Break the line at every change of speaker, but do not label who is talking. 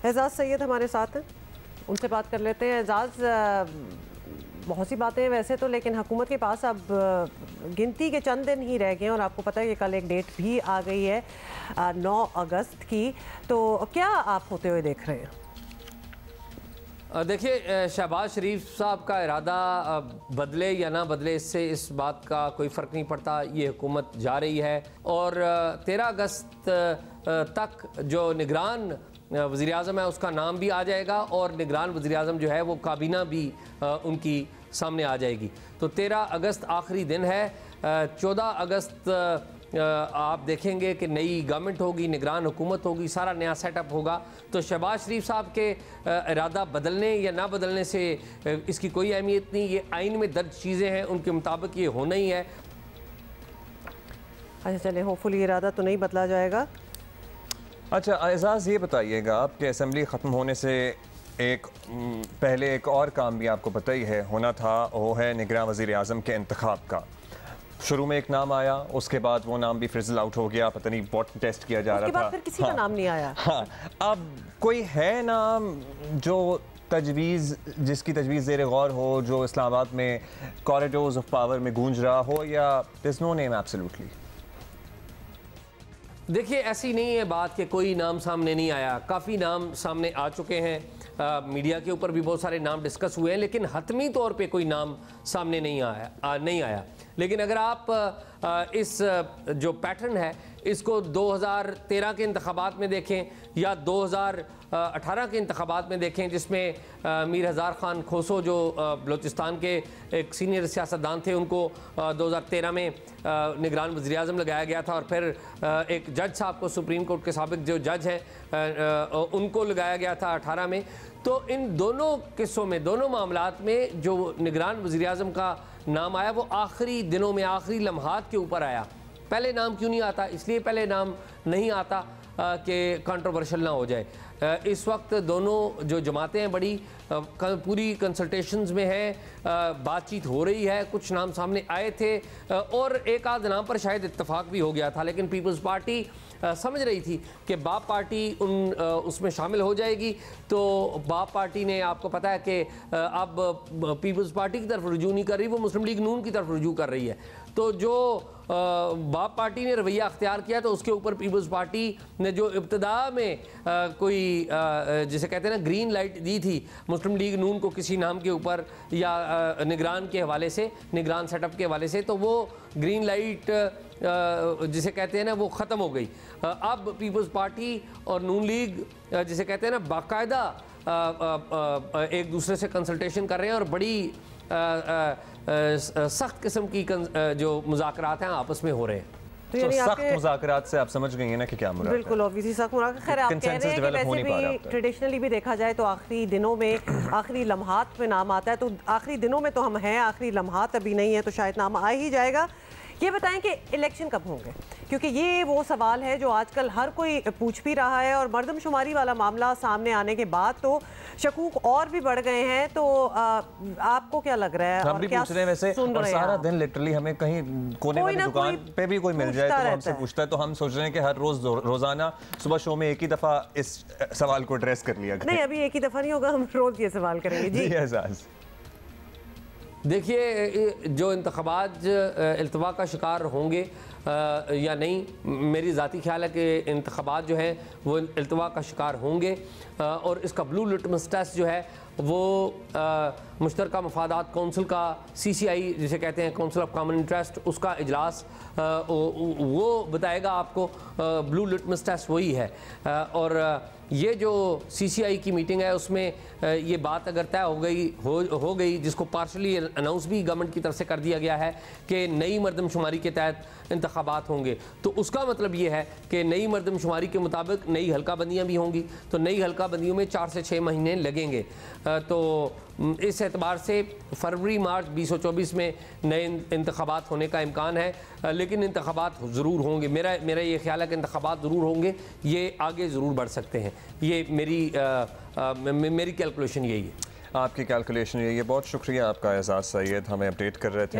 एजाज सैयद हमारे साथ हैं, उनसे बात कर लेते हैं। एजाज, बहुत सी बातें वैसे तो, लेकिन हुकूमत के पास अब गिनती के चंद दिन ही रह गए और आपको पता है कि कल एक डेट भी आ गई है 9 अगस्त की। तो क्या आप होते हुए देख रहे हैं?
देखिए, शहबाज शरीफ साहब का इरादा बदले या ना बदले, इससे इस बात का कोई फ़र्क नहीं पड़ता। ये हुकूमत जा रही है और 13 अगस्त तक जो निगरान वज़ीर आज़म है उसका नाम भी आ जाएगा और निगरान वज़ीर आज़म जो है वो काबीना भी उनकी सामने आ जाएगी। तो 13 अगस्त आखिरी दिन है। 14 अगस्त आप देखेंगे कि नई गवर्नमेंट होगी, निगरान हुकूमत होगी, सारा नया सेटअप होगा। तो शहबाज शरीफ साहब के इरादा बदलने या ना बदलने से इसकी कोई अहमियत नहीं। ये आइन में दर्ज चीज़ें हैं, उनके मुताबिक ये होना ही है।
अच्छा चले, होपफुली इरादा तो नहीं बदला जाएगा।
अच्छा एजाज़, ये बताइएगा आपके असेंबली ख़त्म होने से पहले एक और काम भी आपको पता ही है होना था, वो है निगरान वज़ीर आज़म के इंतखाब का। शुरू में एक नाम आया, उसके बाद वो नाम भी फिज़ल आउट हो गया, पता नहीं बहुत टेस्ट किया जा रहा था,
फिर किसी का नाम नहीं आया।
हाँ, अब कोई है नाम जो जिसकी तजवीज़ ज़ेर गौर हो, जो इस्लामाबाद में कॉरिडोर्स ऑफ पावर में गूंज रहा हो, या there is no name absolutely?
देखिए, ऐसी नहीं है बात कि कोई नाम सामने नहीं आया। काफ़ी नाम सामने आ चुके हैं, मीडिया के ऊपर भी बहुत सारे नाम डिस्कस हुए हैं, लेकिन हतमी तौर पे कोई नाम सामने नहीं आया। लेकिन अगर आप इस जो पैटर्न है इसको 2013 के इंतखाबात में देखें या 2018 के इंतखाबात में देखें, जिसमें मीर हज़ार ख़ान खोसो जो बलूचिस्तान के एक सीनियर सियासतदान थे, उनको 2013 में निगरान वज़ीर आज़म लगाया गया था और फिर एक जज साहब को, सुप्रीम कोर्ट के साबिक जो जज हैं, उनको लगाया गया था 18 में। तो इन दोनों किस्सों में, दोनों मामलात में जो निगरान वज़ीर आज़म का नाम आया वो आखिरी दिनों में, आखिरी लम्हात के ऊपर आया। पहले नाम क्यों नहीं आता? इसलिए पहले नाम नहीं आता कि कंट्रोवर्शियल ना हो जाए। इस वक्त दोनों जो जमातें हैं बड़ी पूरी कंसल्टेशंस में हैं, बातचीत हो रही है, कुछ नाम सामने आए थे और एक आध नाम पर शायद इत्तफाक भी हो गया था, लेकिन पीपल्स पार्टी समझ रही थी कि बाप पार्टी उसमें शामिल हो जाएगी। तो बाप पार्टी ने, आपको पता है कि अब पीपल्स पार्टी की तरफ रुजू नहीं कर रही, वो मुस्लिम लीग नून की तरफ रुजू कर रही है। तो जो बाप पार्टी ने रवैया अख्तियार किया तो उसके ऊपर पीपल्स पार्टी ने जो इब्तदा में कोई जिसे कहते हैं ना ग्रीन लाइट दी थी मुस्लिम लीग नून को किसी नाम के ऊपर या निगरान के हवाले से, निगरान सेटअप के हवाले से, तो वो ग्रीन लाइट जिसे कहते हैं ना वो ख़त्म हो गई। अब पीपल्स पार्टी और नून लीग जिसे कहते हैं ना बाकायदा एक दूसरे से कंसल्टेशन कर रहे हैं और बड़ी सख्त किस्म की जो मुज़ाकरात हैं आपस में हो रहे हैं।
तो यानी
सख्त मुज़ाकरात से आप समझ गई हैं ना कि क्या मुराद है?
बिल्कुल ऑब्वियसली सख्त मुराद। खैर, आप कह रहे हैं कि वैसे भी ट्रेडिशनली भी देखा जाए तो आखिरी दिनों में, आखिरी लम्हात में नाम आता है। तो आखिरी दिनों में तो हम हैं, आखिरी लम्हात अभी नहीं है, तो शायद नाम आ ही जाएगा। ये बताएं कि इलेक्शन कब होंगे, क्योंकि ये वो सवाल है जो आजकल हर कोई पूछ भी रहा है और मर्दमशुमारी वाला मामला सामने आने के बाद तो शकूक और भी बढ़ गए हैं। तो आपको क्या लग रहा है?
हम भी पूछ रहे हैं वैसे, और सारा दिन लिटरली हमें कहीं कोने वाली दुकान पे भी कोई मिल जाए तो हमसे पूछता है, तो हम सोच रहे हैं कि हर रोजाना सुबह शो में एक ही दफ़ा इस सवाल को एड्रेस कर लिया। नहीं,
अभी एक ही दफ़ा नहीं होगा, हम रोज ये सवाल करेंगे। जी
एजाज़,
देखिए, जो इंतखाबात इल्तवा का शिकार होंगे या नहीं, मेरी ज़ाती ख्याल है कि इंतखाबात जो हैं वो इल्तवा का शिकार होंगे और इसका ब्लू लिटमस टेस्ट जो है वो मुश्तरका मफादात कौंसिल का CCI जिसे कहते हैं काउंसिल ऑफ कॉमन इंटरेस्ट, उसका इजलास वो बताएगा आपको। ब्लू लिटमस टेस्ट वही है। और ये जो CCI की मीटिंग है उसमें ये बात अगर तय हो गई जिसको पार्शली अनाउंस भी गवर्नमेंट की तरफ से कर दिया गया है कि नई मर्दमशुमारी के तहत इंतखाबात होंगे, तो उसका मतलब ये है कि नई मर्दमशुमारी के मुताबिक नई हल्का बंदियाँ भी होंगी। तो नई हल्का बंदियों में 4 से 6 महीने लगेंगे। तो इस एतबार से फरवरी मार्च 2024 में नए इंतखाबात होने का इम्कान है, लेकिन इंतखाबात ज़रूर होंगे। मेरा ये ख्याल है कि इंतखाबात ज़रूर होंगे, ये आगे ज़रूर बढ़ सकते हैं। ये मेरी कैलकुलेशन यही है।
आपकी कैलकुलेशन यही है। बहुत शुक्रिया आपका एजाज़ सैयद, हमें अपडेट कर रहे थे।